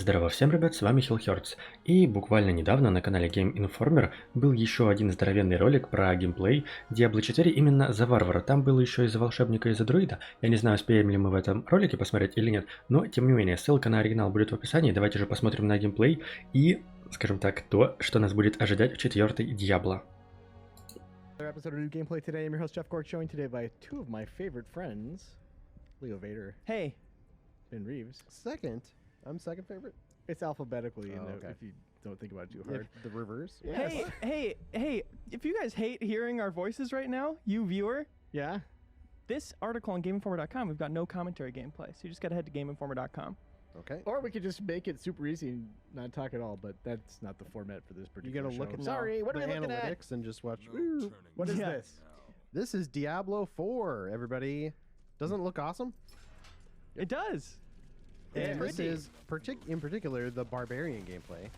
Здорово всем, ребят, с вами HealHeartS. И буквально недавно на канале Game Informer был еще один здоровенный ролик про геймплей Diablo 4 именно за варвара. Там было еще из-за волшебника и за друида. Я не знаю, успеем ли мы в этом ролике посмотреть или нет, но тем не менее, ссылка на оригинал будет в описании. Давайте же посмотрим на геймплей и, скажем так, то, что нас будет ожидать в четвертой Диабло. Episode of new gameplay today. I'm your host Jeff Cork, joined today by two of my favorite friends, Leo Vader. Hey. And Reeves. Second. I'm second favorite. It's alphabetically, okay. if you don't think about it too hard. The reverse. Yes. Hey! If you guys hate hearing our voices right now, you viewer, Yeah. this article on GameInformer.com, we've got no commentary gameplay, so you just gotta head to GameInformer.com. Okay. Or we could just make it super easy and not talk at all, but that's not the format for this You particular gotta look show. at Sorry, what the are we looking at? analytics and just watch. What is Yeah. this? This is Diablo 4. Everybody, doesn't it look awesome? It does. It's And this pretty. is in particular the Barbarian gameplay.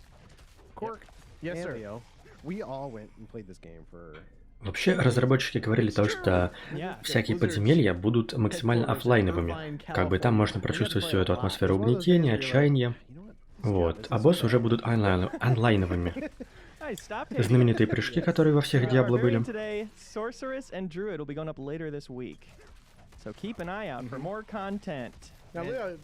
Cork. Yes, and sir. Leo, we all went and played this game for. Вообще, разработчики говорили то, что всякие подземелья будут максимально оффлайновыми. Как бы там можно прочувствовать всю эту атмосферу угнетения, отчаяния. Вот. А боссы уже будут онлайновыми. Hey, stop hating. Знаменитые прыжки, которые во всех Диабло были. Barbarian today, Sorceress and Druid will be going up later this week. So keep an eye out for more content. Now, Leo,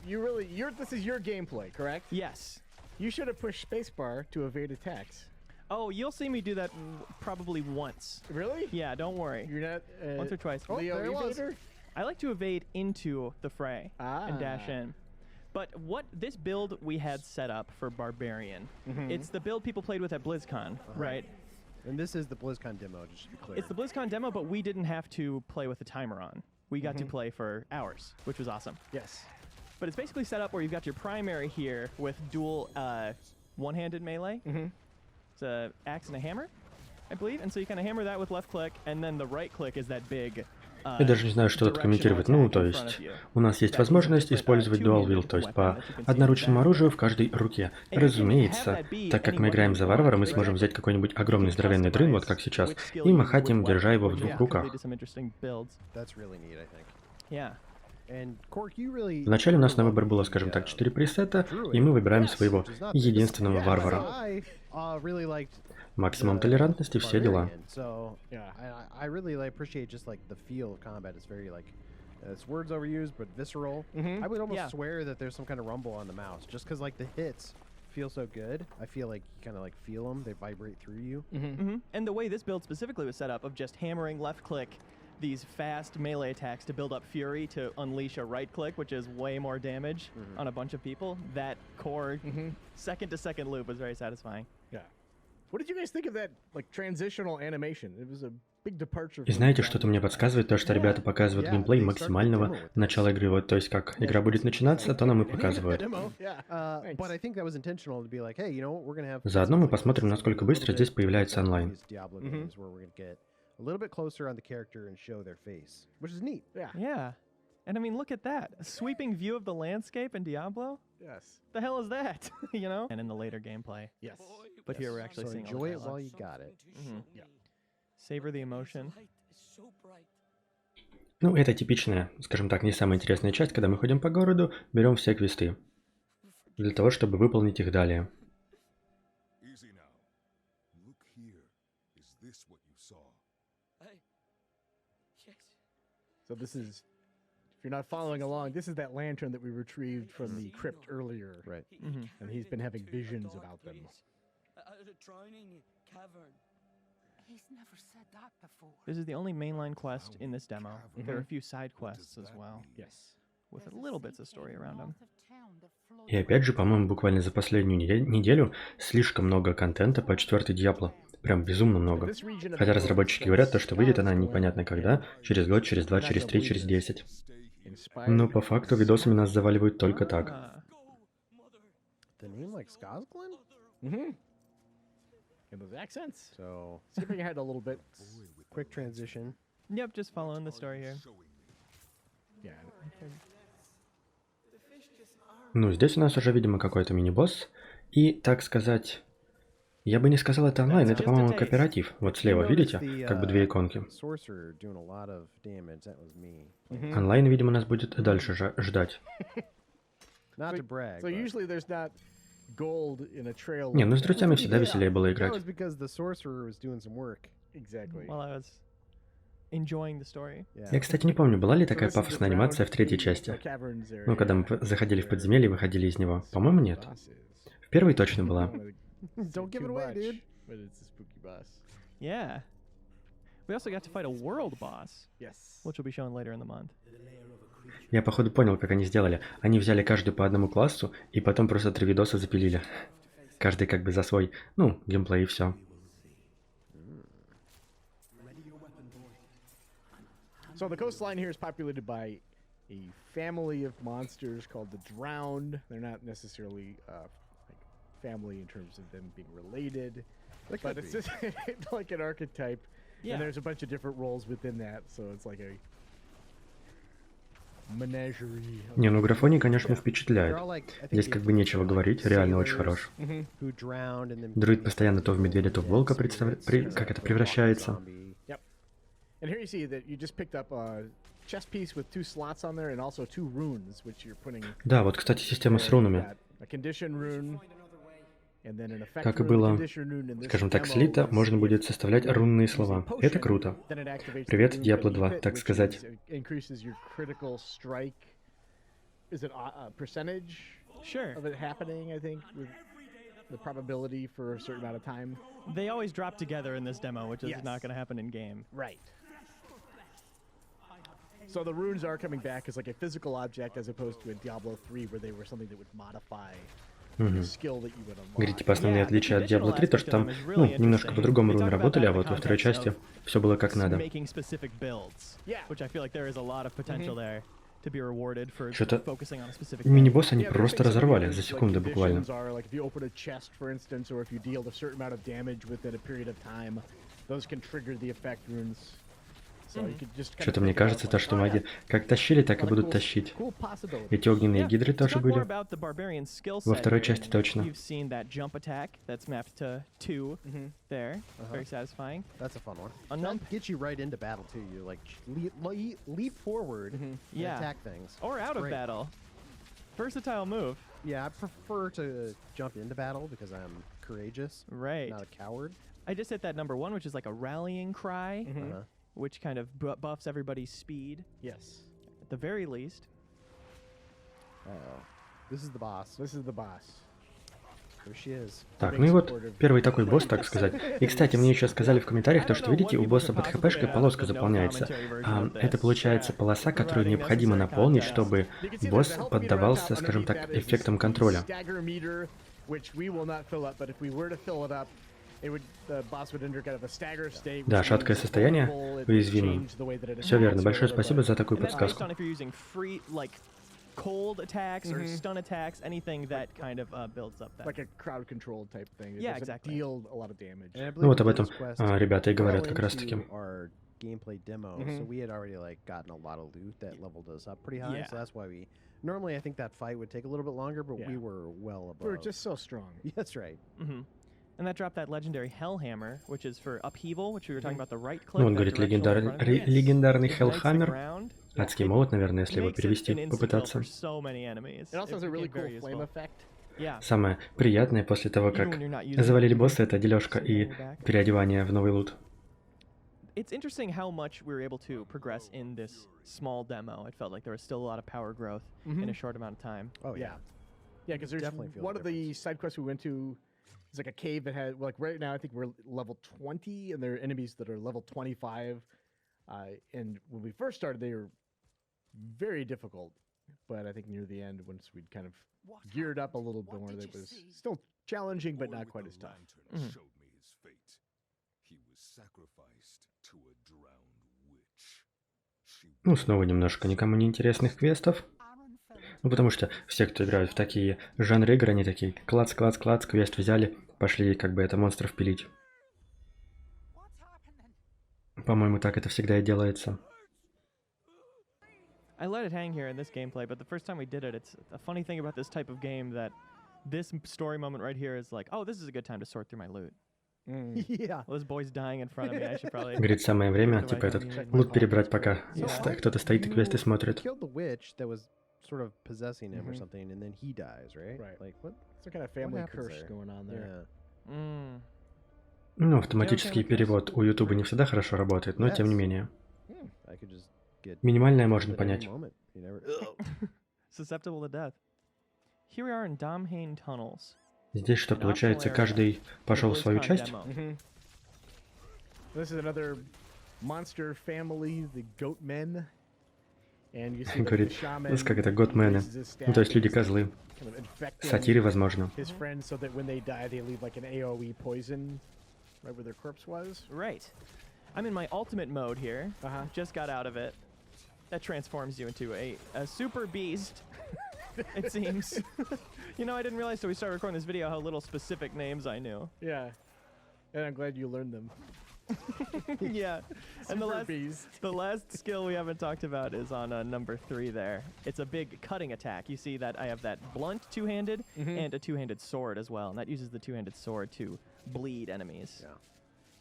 this is your gameplay, correct? Yes. You should have pushed spacebar to evade attacks. Oh, you'll see me do that probably once. Really? Yeah, don't worry. You're not. Once or twice. Oh, Leo there it was. evader? I like to evade into the fray and dash Ah. in. But what this build we had set up for Barbarian, it's the build people played with at BlizzCon, right? And this is the BlizzCon demo, just to be clear. It's the BlizzCon demo, but we didn't have to play with the timer on. We got to play for hours, which was awesome. Yes. But it's basically set up where you've got your primary here with dual one-handed melee. It's an axe and a hammer, I believe. And so you kind of hammer that with left click, and then the right click is that big. Я даже не знаю, что тут комментировать. Ну, то есть, у нас есть возможность использовать Dual Wield, то есть по одноручному оружию в каждой руке. Разумеется, так как мы играем за варвара, мы сможем взять какой-нибудь огромный здоровенный дрын, вот как сейчас, и махать им, держа его в двух руках. That's really neat, I think. Yeah. And Cork, you really. Вначале у нас на выбор было, скажем так, 4 пресета, и мы выбираем своего единственного варвара. I really liked Максимум толерантности, все дела. So Yeah. I really appreciate just like the feel of combat. It's very like it's words overused, but visceral. I would almost swear that there's some kind of rumble on the mouse, just because like the hits feel so good. I feel like you kind of like feel them; they vibrate through you. And the way this build specifically was set up of just hammering left click these fast melee attacks to build up fury to unleash a right click, which is way more damage on a bunch of people. That core second to second loop was very satisfying. Yeah. What did you guys think of that like transitional animation? It was a big departure. И знаете, что-то мне подсказывает то, что ребята показывают геймплей максимального начала игры. Вот, то есть, как игра будет начинаться, то нам и показывают. But I think that was intentional to be like, hey, you know what, we're gonna have. Заодно мы посмотрим, насколько быстро здесь появляется онлайн. Diablo games where we're gonna get a little bit closer on the character and show their face, which is neat. Yeah. Yeah. And I mean, look at that. A sweeping view of the landscape in Diablo? Yes. The hell is that? You know? And in the later gameplay. Yes. But here we're actually So seeing all enjoy the it while dialogue. you got it. Savor the emotion. Ну, это типичная, скажем так, не самая интересная часть, когда мы ходим по городу, берем все квесты. Для того, чтобы выполнить их далее. Easy now. Look here. Is this what you saw? So this is, if you're not following along, this is that lantern that we retrieved from the crypt earlier. Right. And he's been having visions about them. A drowning cavern. He's never said that before. This is the only mainline quest in this demo. There are a few side quests as well, Yes. with little bits of story around them. И опять же, по-моему, буквально за последнюю неделю слишком много контента по четвертой Диабло. Прям безумно много. Хотя разработчики говорят то, что выйдет она непонятно когда, через год, через 2, через 3, через 10. Но по факту видосами нас заваливают только так. The name like Skosglin? And those accents. So Skipping ahead a little bit. quick transition. Yep, just following the story here. Yeah. Ну, здесь у нас уже, видимо, какой-то мини-босс. И, так сказать, я бы не сказал это онлайн, это, по-моему, кооператив. Вот слева, видите? Как бы две иконки. Sorcerer doing a lot of damage. That was me. Онлайн, видимо, нас будет дальше ждать. Not to brag. So but usually there's not gold in a trail. Не, ну с like that. друзьями всегда веселее было That играть. was because the sorcerer was doing some work. Exactly. While I was enjoying the story. Yeah. Я, кстати, не помню, была ли So такая this is the пафосная анимация в третьей drowned части. caverns area. Ну, когда мы заходили в подземелье и выходили из него. По-моему, нет. Bosses. В первой точно I была. don't wanna say Don't give it too away, much, dude. But it's a spooky boss. Yeah. We also got to fight a world boss, Yes. which will be shown later in the month. Я, походу, понял, как они сделали. Они взяли каждый по одному классу и потом просто 3 видоса запилили. Каждый как бы за свой, ну, геймплей и все. So the coastline here is populated by a family of monsters called the Drowned. They're not necessarily like family in terms of them being related, They but could it's be. just like an archetype, Yeah. and there's a bunch of different roles within that. So it's like a menagerie. of- Не, ну графоний, конечно, They're впечатляет. all like, I think Здесь the как бы нечего like говорить, реально очень sailors хорош. Mhm. who drowned and then Друид became постоянно то в медведя, то в волка spirits, как это or превращается. zombie. And here you see that you just picked up a chest piece with 2 slots on there, and also 2 runes, which you're putting. Да, вот, кстати, система с You've рунами. got a condition rune, and then an effect Как и rune. The было, condition rune in this скажем так, demo слито, is можно if будет составлять you рунные use a слова. potion, Это круто. then it activates the Привет, rune Diablo code 2, hit, так which сказать. increases your critical strike. Is it a percentage Sure. of it happening, I think, with the probability for a certain amount of time? They always drop together in this demo, which is Yes. not going to happen in game. Right. So the runes are coming back as like a physical object as opposed to in Diablo 3 where they were something that would modify the skill that you would unlock. Говорит, типа, основные Yeah, the отличия от Diablo 3, то, что там, conditional aspect of them is ну, really немножко interesting. по-другому They руны talk about работали, that а in the вот во второй context части of все было как надо. Making specific builds, Yeah. which I feel like there is a lot of potential there to be rewarded for Что-то focusing on a specific мини-босс они Yeah, there's просто things that разорвали are за like секунды буквально. conditions are, like if you open a chest, for instance, or if you deal a certain amount of damage within a period of time, those can trigger the effect runes. So you could just kind Что-то of мне think about, кажется, like, то, что oh, маги yeah, как тащили, так и a lot of будут cool- тащить. cool possibilities. Эти огненные Yeah. гидры To тоже talk more были. about the barbarian skill Во set второй here, части точно. You've seen that jump attack that's mapped to 2 there. Very satisfying. That's a fun one. Unknown- That gets you right into battle too. You like leap forward and Yeah. attack things. Or It's out of great. battle. Versatile move. Yeah, I prefer to jump into battle because I'm courageous, Right. not a coward. I just hit that number 1, which is like a rallying cry, Uh-huh. which kind of buffs everybody's speed Yes. at the very least. This is the boss. This is the boss. There she is. Так, ну и вот первый такой босс, так сказать. И, кстати, мне еще сказали в комментариях, то, что, видите, у босса под хпшкой полоска заполняется. Это получается полоса, которую необходимо наполнить, чтобы You can see босс there's a health meter on поддавался, top. скажем Underneath так, that is this эффектам контроля. stagger meter, which we will not fill up, but if we were to fill it up, the boss would enter kind of a stagger state. Да, which шаткое means состояние, vulnerable, it would уязвимым. change the way that it Все верно, attacks, большое whatever, спасибо but- за такую And that's based подсказку. on if you're using free, like, cold attacks or stun attacks, anything that kind of builds up that. Like a crowd control type thing. It Yeah, doesn't exactly. deal a lot of damage. And I Ну вот believe об we did этом this quest ребята и говорят well как раз таки. into our gameplay demo, so we had already like gotten a lot of loot that leveled us up pretty high. Yeah. So that's why we normally I think that fight would take a little bit longer, but we Yeah. were well above. We're just so strong. Yeah, that's right. And that dropped that legendary Hellhammer, which is for upheaval, which we were talking about the right click. Ну, он that говорит, directional in front of you. легендарный It ignites the HealHeartS, ground. адский молот, наверное, если его Makes it перевести, an instant kill попытаться. for so many enemies. It also has a really cool became very flame useful. effect. Yeah. Самое приятное после того, Even как when you're not using завалили it. босса, это дележка и Back. переодевание в новый лут. It's interesting how much we were able to progress in this small demo. It felt like there was still a lot of power growth in a short amount of time. Oh yeah. Yeah, because there's Definitely feel one the of the side quests we went to. It's like a cave that had, like, right now I think we're level 20, and there are enemies that are level 25. And when we first started, they were very difficult. But I think near the end, once we'd kind of geared up a little bit more, it was still challenging, but not quite as tough. Lantern showed me his fate. He was sacrificed to a drowned witch. She Ну, снова немножко никому не интересных квестов. Ну, потому что все, кто играют в такие жанры игр, они такие клац, клац, клац, квест взяли, пошли как бы это монстров пилить. По-моему, так это всегда и делается. I let it hang here in this gameplay, but the first time we did it, it's a funny thing about this type of game that this story moment right here is like, oh, this is a good time to sort through my loot. Yeah. Well, this boy's dying in front of me. I should probably. Говорит, самое время, типа, этот лут перебрать, пока кто-то стоит и квесты смотрит. Killed the witch that was sort of possessing him or something, and then he dies, right? Right. Like what? Some kind of family happens curse there? going on there. Yeah. Ну, автоматический перевод у YouTube не всегда хорошо работает, но тем не менее. I could just get Минимальное можно at any понять. moment. You never. Susceptible to death. Here we are in Domhain tunnels. Здесь что, получается, каждый пошел в свою часть? This is another monster family, the goat men. And you see Говорит, the shaman у нас как это, готмены. Ну, то есть люди-козлы. kind of infecting Сатиры, возможно. his friends so that when they die, they leave like an AoE poison right where their corpse was. Right. I'm in my ultimate mode here. Just got out of it. That transforms you into a super beast, it seems. You know, I didn't realize till we started recording this video how little specific names I knew. Yeah. And I'm glad you learned them. Yeah. And Super the last skill we haven't talked about is on number 3 there. It's a big cutting attack. You see that I have that blunt two-handed and a two-handed sword as well. And that uses the two-handed sword to bleed enemies. Yeah.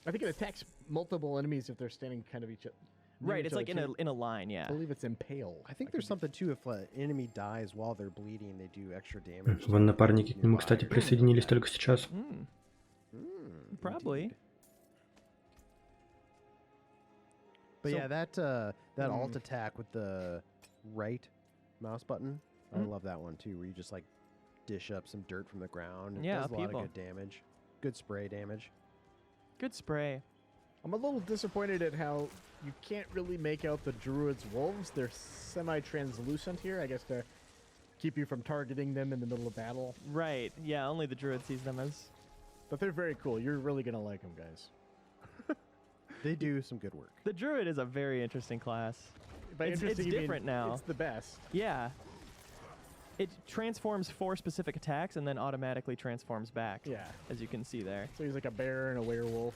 I think it attacks multiple enemies if they're standing kind of each other. Right, it's like in a line, yeah. I believe it's impale. I think there's something too. If an enemy dies while they're bleeding, they do extra damage. Вон напарники к нему, кстати, присоединились только сейчас. Probably. But yeah, that alt attack with the right mouse button, I love that one too, where you just like dish up some dirt from the ground. It does a lot of good damage. Good spray damage. Good spray. I'm a little disappointed at how you can't really make out the druid's wolves. They're semi-translucent here, I guess, to keep you from targeting them in the middle of battle. Right, yeah, only the druid sees them as... But they're very cool. You're really going to like them, guys. They do some good work. The druid is a very interesting class. By It's interesting, you mean different now. It's the best. Yeah. It transforms 4 specific attacks and then automatically transforms back. Yeah. As you can see there. So he's like a bear and a werewolf.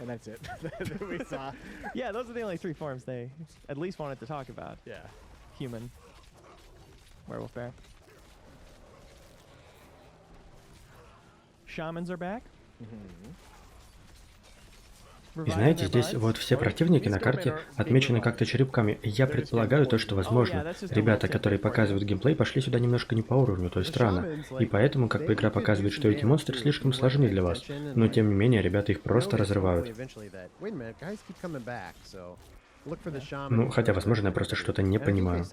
And that's it that we saw. Yeah, those are the only 3 forms they at least wanted to talk about. Yeah. Human. Werewolf bear. Shamans are back. И знаете, здесь вот все противники на карте отмечены как-то черепками. Я предполагаю то, что, возможно, ребята, которые показывают геймплей, пошли сюда немножко не по уровню, то есть рано. И поэтому, как бы игра показывает, что эти монстры слишком сложны для вас. Но тем не менее, ребята их просто разрывают. Ну, хотя, возможно, я просто что-то не понимаю.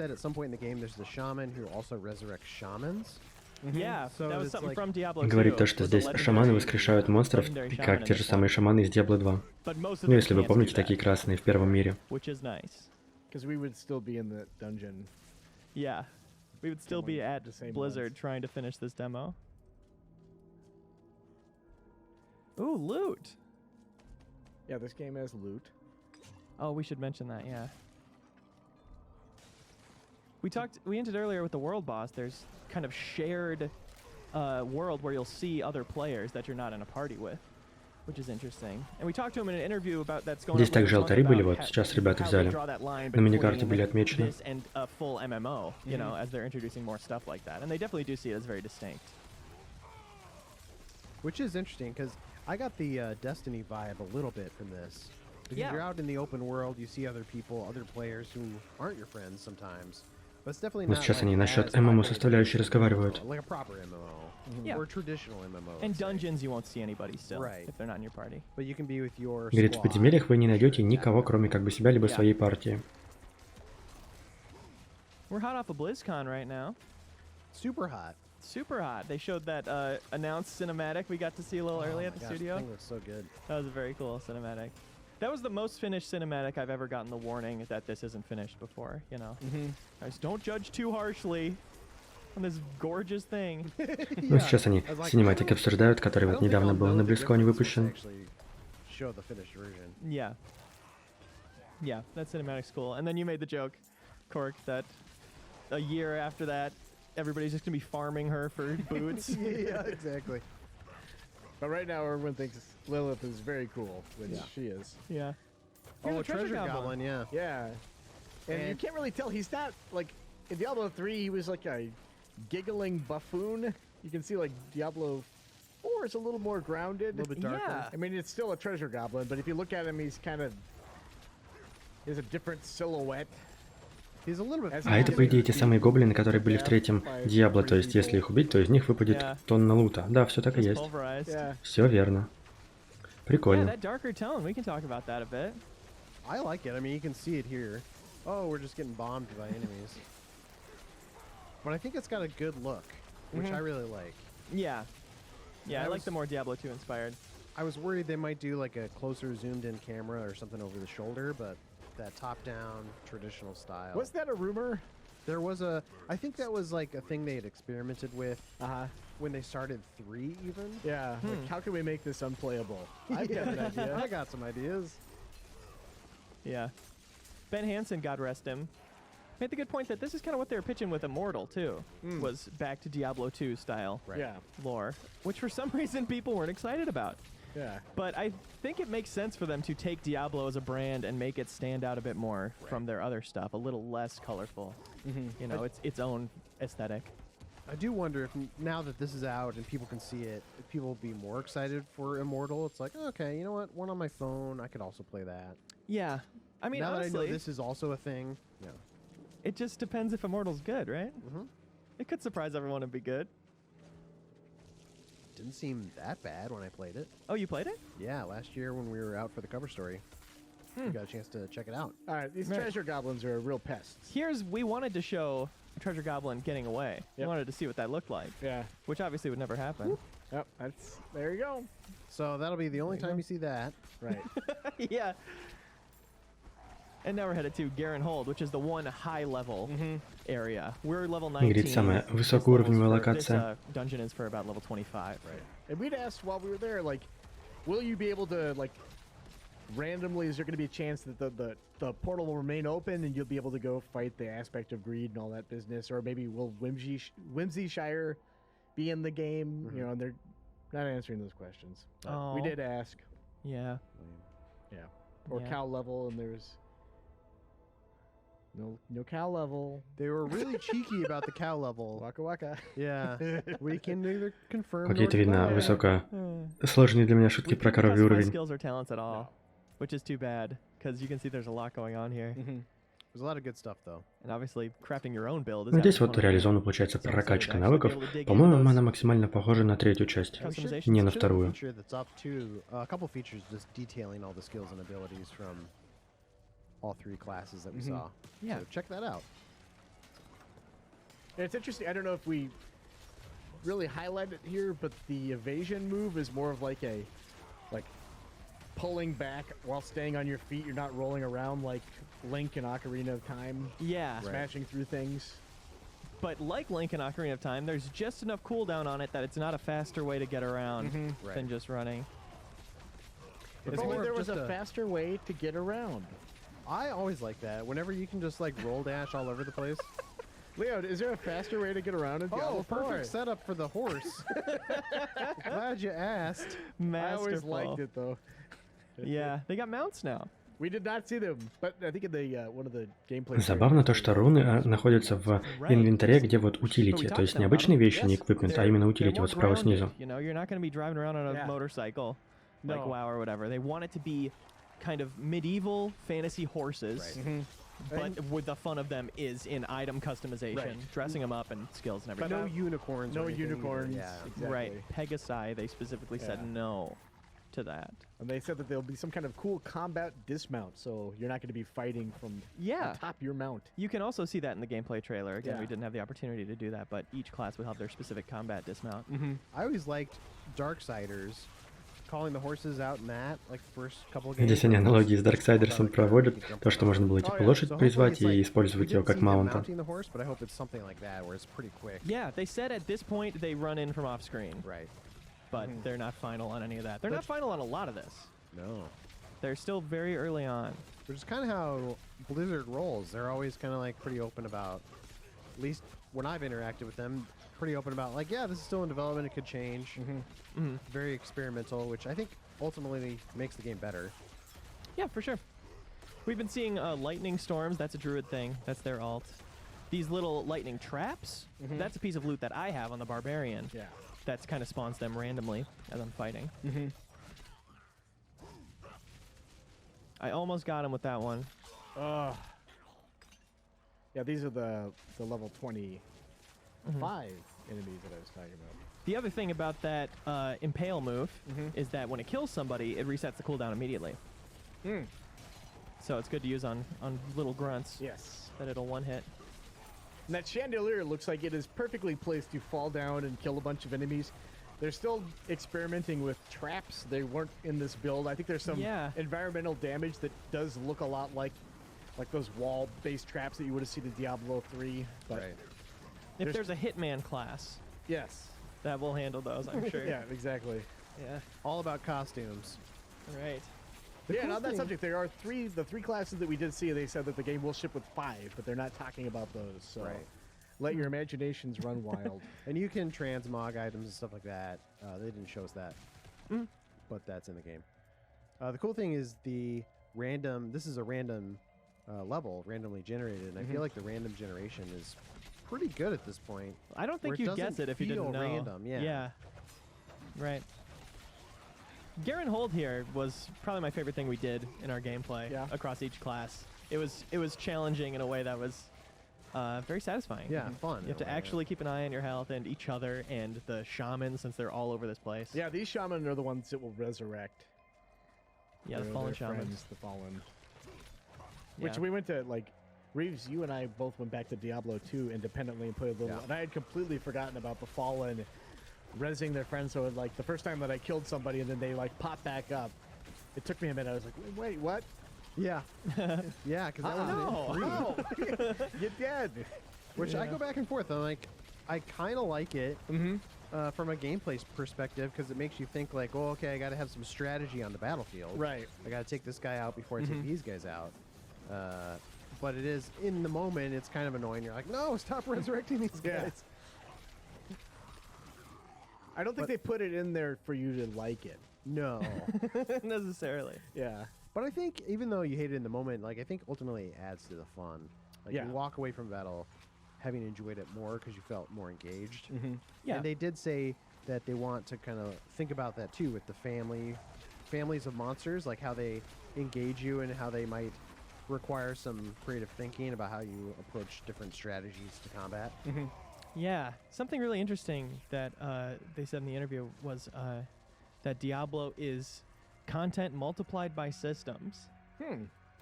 Говорит то, что здесь шаманы воскрешают монстров, как те же самые шаманы из Diablo 2. Ну, если вы помните, такие красные в первом мире. Because we would still be in the dungeon. Yeah, we would still be at Blizzard trying to finish this demo. Ooh, loot! Yeah, this game has loot. Oh, we should mention that, yeah. We hinted earlier with the world boss, there's kind of shared world where you'll see other players that you're not in a party with, which is interesting. And we talked to him in an interview about that's going on. Здесь также алтари были, вот сейчас ребята взяли. На миникарте были отмечены. And a full MMO, you know, as they're introducing more stuff like that. And they definitely do see it as very distinct. Which is interesting, because I got the Destiny vibe a little bit from this. Because you're out in the open world, you see other people, other players who aren't your friends sometimes. But it's definitely Но not сейчас like они насчет ММО-составляющей разговаривают. like a proper MMO. Yeah. Or traditional MMO. In dungeons, you won't see anybody still, Right. if they're not in your party. But you can be with your Говорит, в squad. подземельях вы не найдете никого, кроме как бы себя, либо своей партии. We're hot off of BlizzCon right now. Super hot. Super hot. They showed that announced cinematic we got to see a little early at the studio. That thing looks so good. That was a very cool cinematic. That was the most finished cinematic I've ever gotten the warning that this isn't finished before, you know. Guys, don't judge too harshly on this gorgeous thing. Ну, сейчас они синематик обсуждают, который вот недавно был на BlizzCon выпущен. Yeah. Yeah, that cinematic's cool. And then you made the joke, Cork, that a year after that, everybody's just gonna be farming her for boots. Yeah, exactly. But right now, everyone thinks Lilith is very cool, which she is. Yeah. Oh, a treasure goblin, yeah. Yeah. And you can't really tell. He's not, like, in Diablo 3, he was like a giggling buffoon. You can see, like, Diablo 4 is a little more grounded. A little bit darker. Yeah. I mean, it's still a treasure goblin, but if you look at him, he's kind of... He has a different silhouette. He's a little bit. А это, по идее, те самые гоблины, которые были в третьем Диабло, то есть если их убить, то из них выпадет тонна лута. Да, все так и есть. Все верно. Прикольно. That darker tone, we can talk about that a bit. I like it. I mean, you can see it here. Oh, we're just getting bombed by enemies. But I think it's got a good look, which I really like. Yeah. Yeah, I like the more Diablo 2 inspired. I was worried they might do like a closer zoomed in camera or something over the shoulder, but that top-down traditional style. Was that a rumor? There was a, I think that was like a thing they had experimented with when they started 3 even. Yeah, like, how can we make this unplayable? I've got an idea. I got some ideas. Yeah. Ben Hansen, God rest him, made the good point that this is kind of what they were pitching with Immortal, too, was back to Diablo 2 style lore, which for some reason people weren't excited about. Yeah. But I think it makes sense for them to take Diablo as a brand and make it stand out a bit more from their other stuff, a little less colorful. You know, it's its own aesthetic. I do wonder if now that this is out and people can see it, if people will be more excited for Immortal. It's like, okay, you know what? One on my phone, I could also play that. Yeah. I mean, now honestly, that I know this is also a thing, it just depends if Immortal's good, right? It could surprise everyone and be good. Didn't seem that bad when I played it. Oh, you played it? Yeah, last year when we were out for the cover story. We got a chance to check it out. All right, these treasure goblins are real pests. We wanted to show a treasure goblin getting away. We wanted to see what that looked like. Yeah. Which obviously would never happen. Yep, there you go. So that'll be the only time you see that. Right. Yeah. And now we're headed to Garen Hold, which is the one high level area. We're level 19. Говорит, самая высокоуровневая локация. This dungeon is for about level 25. Right. And we'd asked while we were there, like, will you be able to, like, randomly, is there going to be a chance that the portal will remain open and you'll be able to go fight the aspect of greed and all that business? Or maybe will Whimsyshire be in the game? You know, and they're not answering those questions. But we did ask. Yeah. Yeah. Or cow level, and there's no cow level. They were really cheeky about the cow level. Waka waka. Yeah. We can neither confirm Окей, это nor видно deny. высоко. Сложные для меня шутки про коровий My уровень. skills or talents at all, which is too bad, because you can see there's a lot going on here. There's a lot of good stuff, though. And obviously, crafting your own build is Ну, здесь actually вот one of the реализована, получается, things прокачка that навыков. actually be able to dig По-моему, into она those максимально похожа на третью часть, customizations. не на Should have a вторую. feature that's up to a couple features just detailing all the skills and abilities from all 3 classes that we saw. Yeah. So check that out. And it's interesting. I don't know if we really highlight it here, but the evasion move is more of like pulling back while staying on your feet. You're not rolling around like Link in Ocarina of Time. Yeah. Smashing through things. But like Link in Ocarina of Time, there's just enough cooldown on it that it's not a faster way to get around than just running. If It's only more there of was just a faster way to get around. I always like that. Whenever you can just like roll dash all over the place. Leo, is there a faster way to get around in Diablo 4? Perfect setup for the horse. Glad you asked. I always Masterful. liked it though. Yeah, they got mounts now. We did not see them, but I think in the one of the gameplay. Забавно то, что руны находятся в инвентаре, где вот утилити, то есть не обычные вещи, не эквипмент, а именно утилити, вот справа снизу. You know, you're not going to be driving around on a motorcycle like WoW or whatever. They want it to be kind of medieval fantasy horses, but with the fun of them is in item customization, dressing them up and skills and everything. No unicorns. No or anything either. unicorns. Yeah. Exactly. Right, Pegasi, they specifically said no to that. And they said that there'll be some kind of cool combat dismount, so you're not going to be fighting from on top of your mount. You can also see that in the gameplay trailer. Again, we Yeah. didn't have the opportunity to do that, but each class will have their specific combat dismount. I always liked Darksiders. Calling the horses out in that, like first couple of games. Здесь они аналогии с Darksiders проводят, то, что можно было типа лошадь призвать и использовать ее как маунта. Yeah, they said at this point they run in from off screen. Right. But they're not final on any of that. They're not final on a lot of this. No. They're still very early on. Which is kind of how Blizzard rolls. They're always kind of like pretty open about, at least when I've interacted with them, pretty open about like, yeah, this is still in development, it could change. Very experimental, which I think ultimately makes the game better. Yeah, for sure. We've been seeing lightning storms. That's a druid thing. That's their alt. These little lightning traps, that's a piece of loot that I have on the barbarian. Yeah. That's kind of spawns them randomly as I'm fighting. I almost got him with that one. Yeah, these are the level 25 enemies that I was talking about. The other thing about that impale move is that when it kills somebody, it resets the cooldown immediately. So it's good to use on little grunts. Yes. That it'll one hit. And that chandelier looks like it is perfectly placed to fall down and kill a bunch of enemies. They're still experimenting with traps. They weren't in this build. I think there's some environmental damage that does look a lot like those wall-based traps that you would have seen in Diablo 3. But if there's a hitman class, that will handle those, I'm sure. Yeah, exactly. Yeah. All about costumes. Right. Yeah, on that subject, there are the three classes that we did see. They said that the game will ship with 5, but they're not talking about those. So let your imaginations run wild. And you can transmog items and stuff like that. They didn't show us that, but that's in the game. The cool thing is the random. This is a random level, randomly generated, and I feel like the random generation is pretty good at this point. I don't think you'd guess it if you didn't know. Random, yeah. Right. Garen Hold here was probably my favorite thing we did in our gameplay across each class. It was challenging in a way that was very satisfying. Yeah, fun. You have to actually keep an eye on your health and each other and the shamans, since they're all over this place. Yeah, these shaman are the ones that will resurrect. Yeah, the fallen shamans. The fallen. Which we went to, like, Reeves, you and I both went back to Diablo 2 independently and played a little, and I had completely forgotten about the fallen rezzing their friends. So, like, the first time that I killed somebody and then they, like, popped back up, it took me a minute. I was like, wait, what? Yeah. Yeah, because that no, you're dead. Which I go back and forth. I'm like, I kind of like it from a gameplay perspective, because it makes you think, like, oh, okay, I got to have some strategy on the battlefield. Right. I got to take this guy out before I take these guys out. But it is, in the moment, it's kind of annoying. You're like, no, stop resurrecting these guys. I don't think they put it in there for you to like it. No. Necessarily. Yeah. But I think, even though you hate it in the moment, like, I think ultimately it adds to the fun. Like, you walk away from battle having enjoyed it more because you felt more engaged. Yeah. And they did say that they want to kind of think about that, too, with the families of monsters, like how they engage you and how they might require some creative thinking about how you approach different strategies to combat. Yeah. Something really interesting that they said in the interview was that Diablo is content multiplied by systems.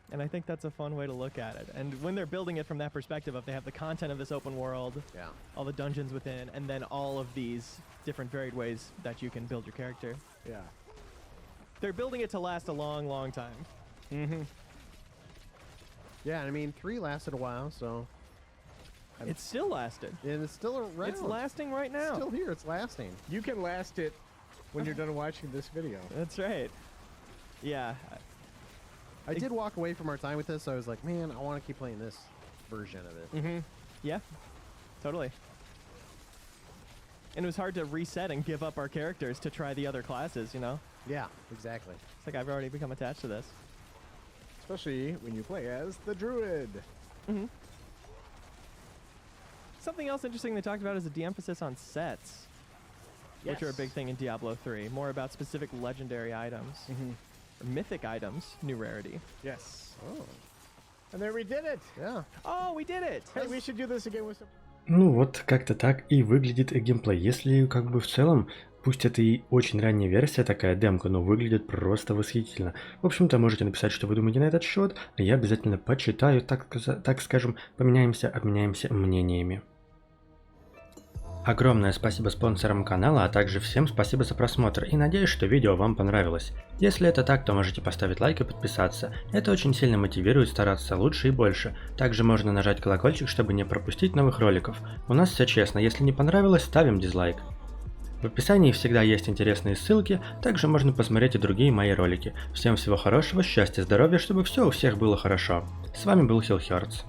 And I think that's a fun way to look at it. And when they're building it from that perspective of they have the content of this open world, all the dungeons within, and then all of these different varied ways that you can build your character. Yeah. They're building it to last a long, long time. Yeah, I mean, 3 lasted a while, so... It's still lasted. And it's still around. It's lasting right now. It's still here. It's lasting. You can last it when you're done watching this video. That's right. Yeah. I did walk away from our time with this, so I was like, man, I want to keep playing this version of it. Yeah, totally. And it was hard to reset and give up our characters to try the other classes, you know? Yeah, exactly. It's like I've already become attached to this. Especially when you play as the druid. Something else interesting they talked about is the de-emphasis on sets, which are a big thing in Diablo 3. More about specific legendary items. Or mythic items, new rarity. Yes. Oh. And there we did it. Yeah. Oh, we did it. Hey, we should do this again with some... Ну вот, как-то так и выглядит геймплей. Если как бы в целом, пусть это и очень ранняя версия, такая демка, но выглядит просто восхитительно. В общем-то, можете написать, что вы думаете на этот счет, а я обязательно почитаю, так скажем, обменяемся мнениями. Огромное спасибо спонсорам канала, а также всем спасибо за просмотр и надеюсь, что видео вам понравилось. Если это так, то можете поставить лайк и подписаться. Это очень сильно мотивирует стараться лучше и больше. Также можно нажать колокольчик, чтобы не пропустить новых роликов. У нас все честно, если не понравилось, ставим дизлайк. В описании всегда есть интересные ссылки, также можно посмотреть и другие мои ролики. Всем всего хорошего, счастья, здоровья, чтобы все у всех было хорошо. С вами был HealHeartS.